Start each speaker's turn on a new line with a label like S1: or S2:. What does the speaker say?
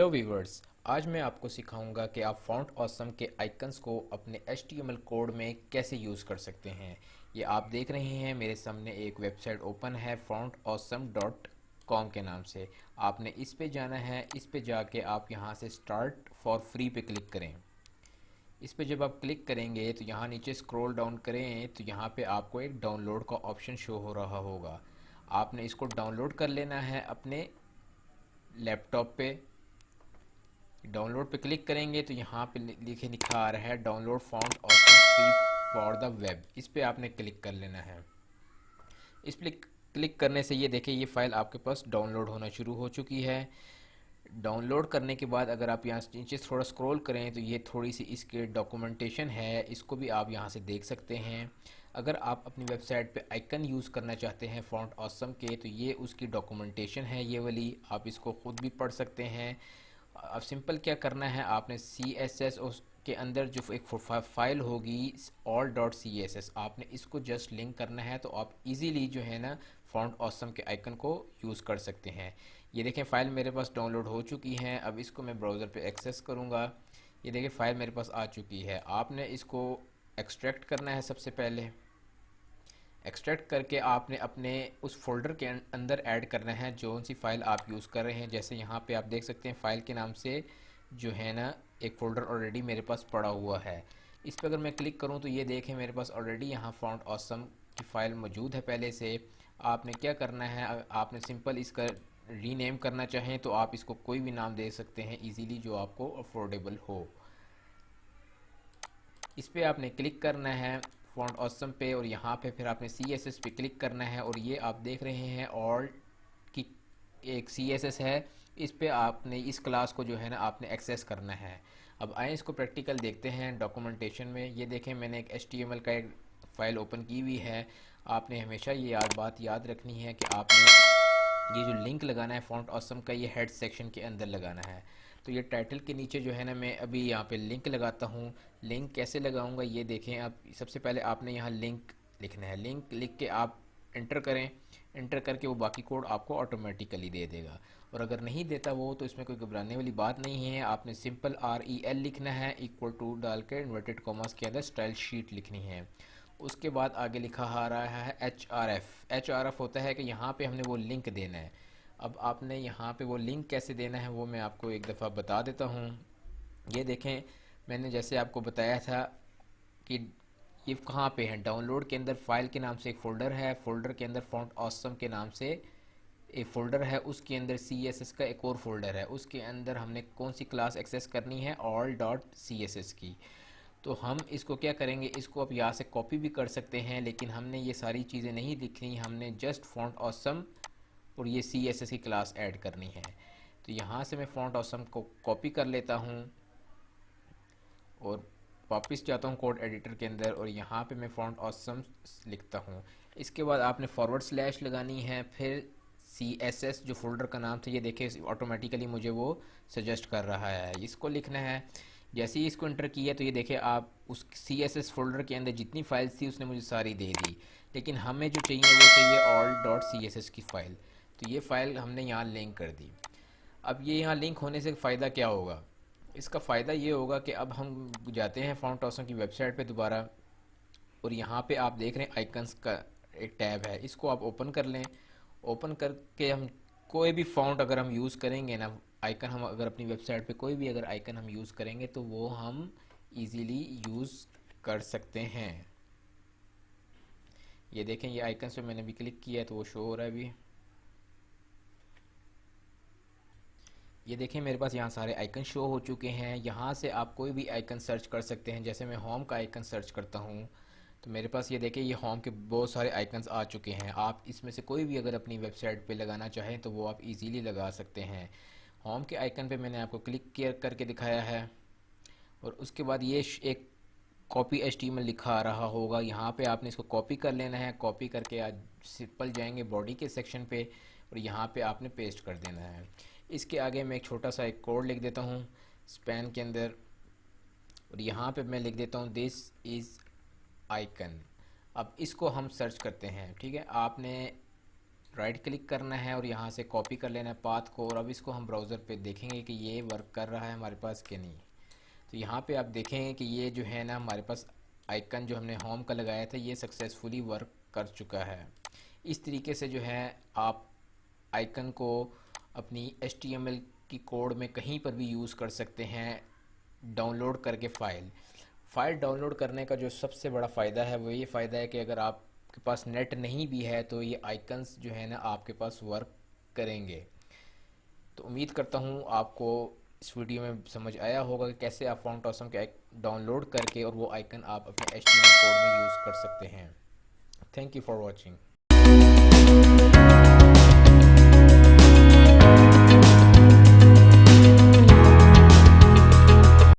S1: Hello viewers. आज मैं आपको सिखाऊंगा कि आप फॉन्ट ऑसम के आइकन्स को अपने HTML कोड में कैसे यूज़ कर सकते हैं। ये आप देख रहे हैं मेरे सामने एक वेबसाइट ओपन है fontawesome.com के नाम से। आपने इस पे जाना है। इस पे जाके आप यहाँ से स्टार्ट फॉर फ्री पे क्लिक करें। इस पे जब आप क्लिक करेंगे तो यहाँ नीचे स्क्रॉल डाउन करें तो यहाँ पे आपको एक डाउनलोड का ऑप्शन शो हो रहा होगा। आपने इसको डाउनलोड कर लेना है अपने लैपटॉप पे। डाउनलोड पे क्लिक करेंगे तो यहाँ पे लिखा आ रहा है download font awesome free for the web. इस पे आपने क्लिक कर लेना है। इस पे क्लिक करने से ये देखिए ये फ़ाइल आपके पास डाउनलोड होना शुरू हो चुकी है। डाउनलोड करने के बाद अगर आप यहाँ नीचे थोड़ा स्क्रॉल करें तो ये थोड़ी सी इसके डॉक्यूमेंटेशन है, इसको भी आप यहाँ से देख सकते हैं। अगर आप अपनी वेबसाइट पे आइकन यूज़ करना चाहते हैं फॉन्ट ऑसम के तो ये उसकी डॉक्यूमेंटेशन है, ये वाली आप इसको ख़ुद भी पढ़ सकते हैं। अब सिंपल क्या करना है, आपने CSS के अंदर जो एक फाइल होगी all.css, आपने इसको जस्ट लिंक करना है तो आप इजीली जो है ना फॉन्ट ऑसम के आइकन को यूज़ कर सकते हैं। ये देखें फ़ाइल मेरे पास डाउनलोड हो चुकी है। अब इसको मैं ब्राउज़र पे एक्सेस करूँगा। ये देखिए फ़ाइल मेरे पास आ चुकी है। आपने इसको एक्सट्रैक्ट करना है। सबसे पहले एक्सट्रैक्ट करके आपने अपने उस फोल्डर के अंदर ऐड करना है जो सी फ़ाइल आप यूज़ कर रहे हैं। जैसे यहाँ पे आप देख सकते हैं फ़ाइल के नाम से जो है ना एक फ़ोल्डर ऑलरेडी मेरे पास पड़ा हुआ है। इस पर अगर मैं क्लिक करूँ तो ये देखें मेरे पास ऑलरेडी यहाँ फॉन्ट ऑसम की फ़ाइल मौजूद है पहले से। आपने क्या करना है, आपने सिंपल इसका रीनेम करना चाहें तो आप इसको कोई भी नाम दे सकते हैं इजीली जो आपको अफोर्डेबल हो। इस पे आपने क्लिक करना है फॉन्ट ऑसम पे और यहाँ पे फिर आपने CSS पे क्लिक करना है और ये आप देख रहे हैं ऑल की एक CSS है। इस पे आपने इस क्लास को जो है ना आपने एक्सेस करना है। अब आए इसको प्रैक्टिकल देखते हैं डॉक्यूमेंटेशन में। ये देखें मैंने एक HTML का एक फ़ाइल ओपन की हुई है। आपने हमेशा ये बात याद रखनी है कि आपने ये जो लिंक लगाना है फॉन्ट ऑसम का ये हेड सेक्शन के अंदर लगाना है। तो ये टाइटल के नीचे जो है ना मैं अभी यहाँ पे लिंक लगाता हूँ। लिंक कैसे लगाऊंगा ये देखें। आप सबसे पहले आपने यहाँ लिंक लिखना है। लिंक लिख के आप इंटर करें। इंटर करके वो बाकी कोड आपको ऑटोमेटिकली दे देगा। और अगर नहीं देता वो तो इसमें कोई घबराने वाली बात नहीं है। आपने सिंपल REL लिखना है इक्वल टू डाल के इन्वर्टेड कॉमर्स के अंदर स्टाइल शीट लिखनी है। उसके बाद आगे लिखा आ रहा है HRF होता है कि यहाँ पे हमने वो लिंक देना है। अब आपने यहाँ पे वो लिंक कैसे देना है वो मैं आपको एक दफ़ा बता देता हूँ। ये देखें मैंने जैसे आपको बताया था कि ये कहाँ पे है, डाउनलोड के अंदर फाइल के नाम से एक फ़ोल्डर है। फ़ोल्डर के अंदर फॉन्ट ऑसम के नाम से एक फ़ोल्डर है। उसके अंदर CSS का एक और फोल्डर है। उसके अंदर हमने कौन सी क्लास एक्सेस करनी है, all.css की। तो हम इसको क्या करेंगे, इसको आप यहाँ से कॉपी भी कर सकते हैं लेकिन हमने ये सारी चीज़ें नहीं लिखनी। हमने जस्ट फॉन्ट ऑसम और ये CSS की क्लास ऐड करनी है। तो यहाँ से मैं फॉन्ट ऑसम को कॉपी कर लेता हूँ और वापस जाता हूँ कोड एडिटर के अंदर और यहाँ पे मैं फॉन्ट ऑसम लिखता हूँ। इसके बाद आपने फॉरवर्ड स्लैश लगानी है। फिर CSS जो फोल्डर का नाम था ये देखिए ऑटोमेटिकली मुझे वो सजेस्ट कर रहा है, इसको लिखना है। जैसे ही इसको इंटर किया तो ये देखिए आप उस CSS फोल्डर के अंदर जितनी फाइल्स थी उसने मुझे सारी दे दी। लेकिन हमें जो चाहिए वो चाहिए all.css की फ़ाइल। तो ये फ़ाइल हमने यहाँ लिंक कर दी। अब ये यहाँ लिंक होने से फ़ायदा क्या होगा, इसका फ़ायदा ये होगा कि अब हम जाते हैं फॉन्ट ऑसम की वेबसाइट पे दोबारा और यहाँ पे आप देख रहे हैं आइकन्स का एक टैब है, इसको आप ओपन कर लें। ओपन करके हम कोई भी फ़ॉन्ट अगर हम यूज़ करेंगे ना, आइकन हम अगर अपनी वेबसाइट पे कोई भी अगर आइकन हम यूज़ करेंगे तो वो हम इजीली यूज़ कर सकते हैं। ये देखें ये आइकन्स पे मैंने भी क्लिक किया है तो वो शो हो रहा है अभी। ये देखें मेरे पास यहाँ सारे आइकन शो हो चुके हैं। यहाँ से आप कोई भी आइकन सर्च कर सकते हैं। जैसे मैं होम का आइकन सर्च करता हूँ तो मेरे पास ये देखें ये होम के बहुत सारे आइकन्स आ चुके हैं। आप इसमें से कोई भी अगर अपनी वेबसाइट पे लगाना चाहें तो वो आप इजीली लगा सकते हैं। होम के आइकन पे मैंने आपको क्लिक किया करके दिखाया है और उसके बाद ये एक कॉपी HTML लिखा आ रहा होगा। यहाँ पे आपने इसको कॉपी कर लेना है। कॉपी करके आज सिंपल जाएंगे बॉडी के सेक्शन पे और यहाँ पे आपने पेस्ट कर देना है। इसके आगे मैं एक छोटा सा एक कोड लिख देता हूँ स्पैन के अंदर और यहाँ पे मैं लिख देता हूँ दिस इज़ आइकन। अब इसको हम सर्च करते हैं। ठीक है, आपने राइट क्लिक करना है और यहाँ से कॉपी कर लेना है पाथ को, और अब इसको हम ब्राउज़र पे देखेंगे कि ये वर्क कर रहा है हमारे पास कि नहीं। तो यहाँ पे आप देखेंगे कि ये जो है ना हमारे पास आइकन जो हमने होम का लगाया था ये सक्सेसफुली वर्क कर चुका है। इस तरीके से जो है आप आइकन को अपनी HTML की कोड में कहीं पर भी यूज़ कर सकते हैं डाउनलोड करके फ़ाइल डाउनलोड करने का जो सबसे बड़ा फ़ायदा है वो ये फ़ायदा है कि अगर आपके पास नेट नहीं भी है तो ये आइकन्स जो है ना आपके पास वर्क करेंगे। तो उम्मीद करता हूँ आपको इस वीडियो में समझ आया होगा कि कैसे आप फ़ॉन्ट ऑसम के डाउनलोड करके और वो आइकन आप अपने HTML कोड में यूज़ कर सकते हैं। Thank you for watching.